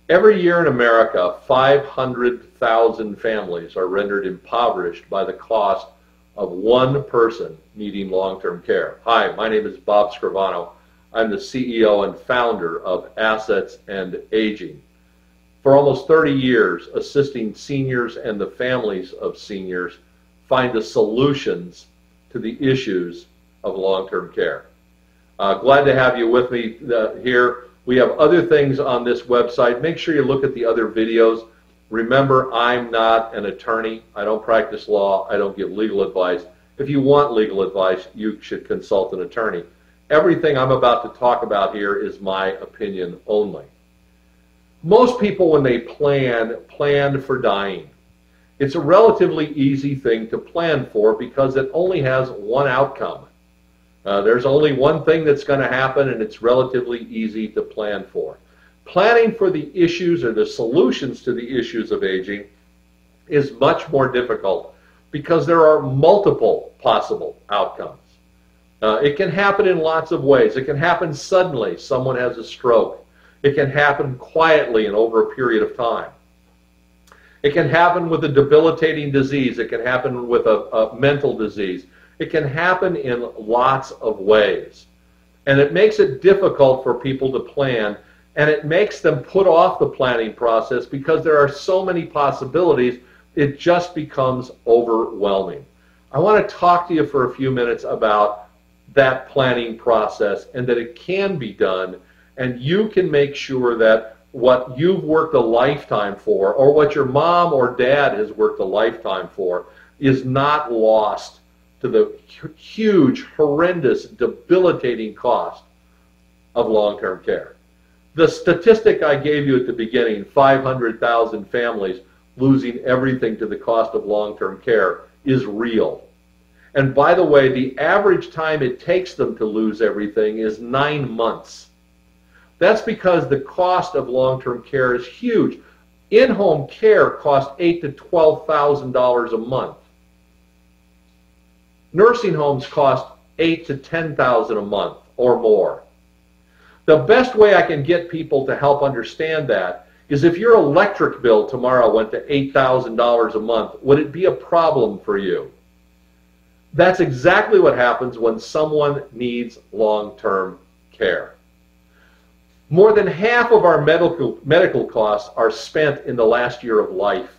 Every year in America, 500,000 families are rendered impoverished by the cost of one person needing long-term care. Hi, my name is Bob Scrivano. I'm the CEO and founder of Assets and Aging. For almost 30 years, assisting seniors and the families of seniors find the solutions to the issues of long-term care. Glad to have you with me here. We have other things on this website. Make sure you look at the other videos. Remember, I'm not an attorney. I don't practice law. I don't give legal advice. If you want legal advice, you should consult an attorney. Everything I'm about to talk about here is my opinion only. Most people, when they plan for dying. It's a relatively easy thing to plan for because it only has one outcome. There's only one thing that's going to happen, and it's relatively easy to plan for. Planning for the issues or the solutions to the issues of aging is much more difficult because there are multiple possible outcomes. It can happen in lots of ways. It can happen suddenly. Someone has a stroke. It can happen quietly and over a period of time. It can happen with a debilitating disease. It can happen with a mental disease. It can happen in lots of ways. And it makes it difficult for people to plan, and it makes them put off the planning process because there are so many possibilities, it just becomes overwhelming. I want to talk to you for a few minutes about that planning process and that it can be done, and you can make sure that what you've worked a lifetime for, or what your mom or dad has worked a lifetime for, is not lost to the huge, horrendous, debilitating cost of long-term care. The statistic I gave you at the beginning, 500,000 families losing everything to the cost of long-term care, is real. And by the way, the average time it takes them to lose everything is 9 months. That's because the cost of long-term care is huge. In-home care costs $8,000 to $12,000 a month. Nursing homes cost $8,000 to $10,000 a month or more. The best way I can get people to help understand that is if your electric bill tomorrow went to $8,000 a month, would it be a problem for you? That's exactly what happens when someone needs long-term care. More than half of our medical costs are spent in the last year of life.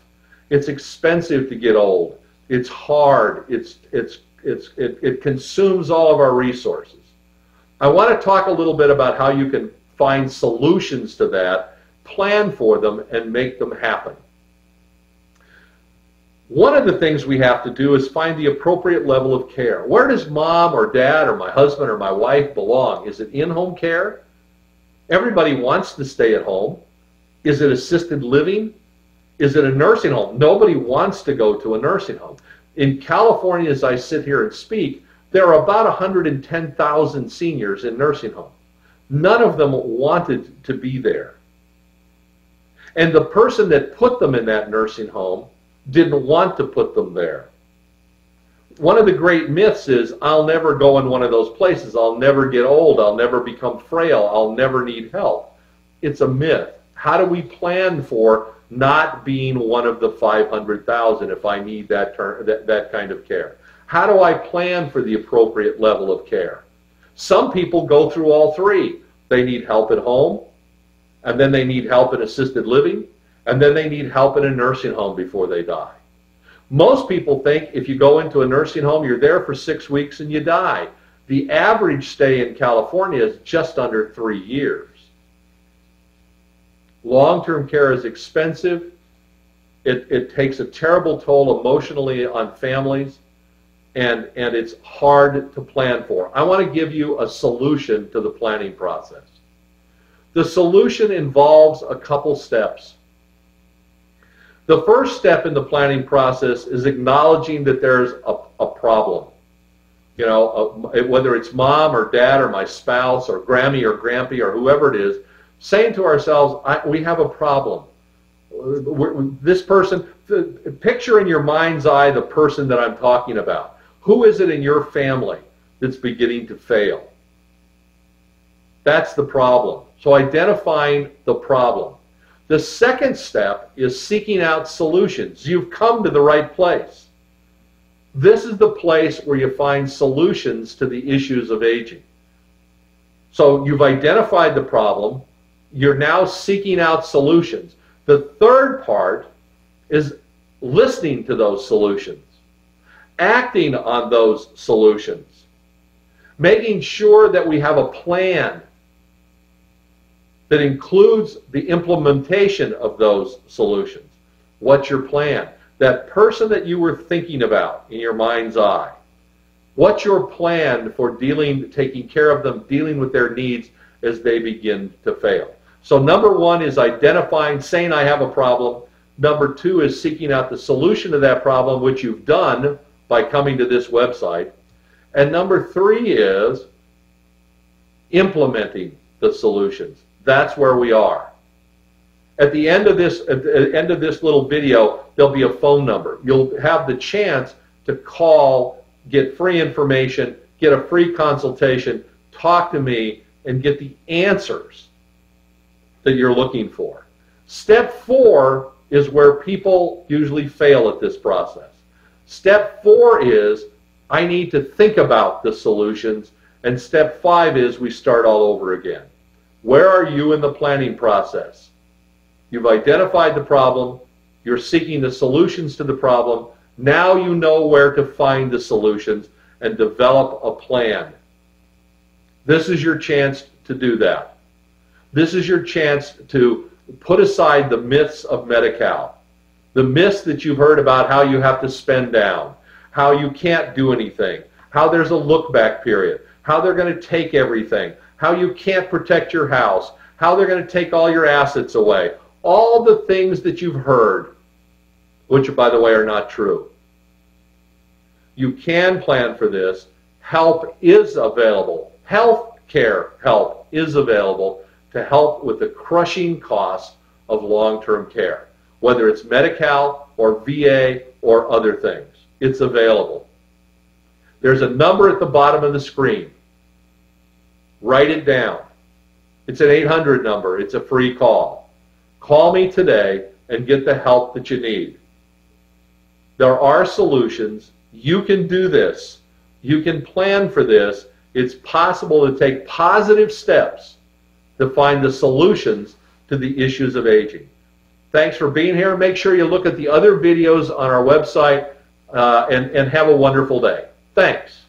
It's expensive to get old. It's hard. It consumes all of our resources. I want to talk a little bit about how you can find solutions to that, plan for them, and make them happen. One of the things we have to do is find the appropriate level of care. Where does mom or dad or my husband or my wife belong? Is it in-home care? Everybody wants to stay at home. Is it assisted living? Is it a nursing home? Nobody wants to go to a nursing home. In California, as I sit here and speak, there are about 110,000 seniors in nursing homes. None of them wanted to be there. And the person that put them in that nursing home didn't want to put them there. One of the great myths is, I'll never go in one of those places. I'll never get old. I'll never become frail. I'll never need help. It's a myth. How do we plan for not being one of the 500,000 if I need that kind of care? How do I plan for the appropriate level of care? Some people go through all three. They need help at home, and then they need help in assisted living, and then they need help in a nursing home before they die. Most people think if you go into a nursing home, you're there for 6 weeks and you die. The average stay in California is just under 3 years. Long-term care is expensive. It takes a terrible toll emotionally on families, and it's hard to plan for. I want to give you a solution to the planning process. The solution involves a couple steps. The first step in the planning process is acknowledging that there's a problem. You know, whether it's mom or dad or my spouse or Grammy or Grampy or whoever it is, saying to ourselves, we have a problem. This person, picture in your mind's eye the person that I'm talking about. Who is it in your family that's beginning to fail? That's the problem. So identifying the problem. The second step is seeking out solutions. You've come to the right place. This is the place where you find solutions to the issues of aging. So you've identified the problem. You're now seeking out solutions. The third part is listening to those solutions, acting on those solutions, making sure that we have a plan that includes the implementation of those solutions. What's your plan? That person that you were thinking about in your mind's eye, what's your plan for taking care of them, dealing with their needs as they begin to fail? So number one is identifying, saying I have a problem. Number two is seeking out the solution to that problem, which you've done by coming to this website. And number three is implementing the solutions. That's where we are. At the end of this little video, there'll be a phone number. You'll have the chance to call, get free information, get a free consultation, talk to me, and get the answers that you're looking for. Step 4 is where people usually fail at this process. Step 4 is I need to think about the solutions, and step 5 is we start all over again. Where are you in the planning process? You've identified the problem. You're seeking the solutions to the problem. Now you know where to find the solutions and develop a plan. This is your chance to do that. This is your chance to put aside the myths of Medi-Cal. The myths that you've heard about how you have to spend down, how you can't do anything, how there's a look-back period, how they're going to take everything, how you can't protect your house, how they're going to take all your assets away. All the things that you've heard, which, by the way, are not true. You can plan for this. Help is available. Health care help is available to help with the crushing cost of long-term care, whether it's Medi-Cal or VA or other things. It's available. There's a number at the bottom of the screen. Write it down. It's an 800 number. It's a free call. Call me today and get the help that you need. There are solutions. You can do this. You can plan for this. It's possible to take positive steps to find the solutions to the issues of aging. Thanks for being here. Make sure you look at the other videos on our website and have a wonderful day. Thanks.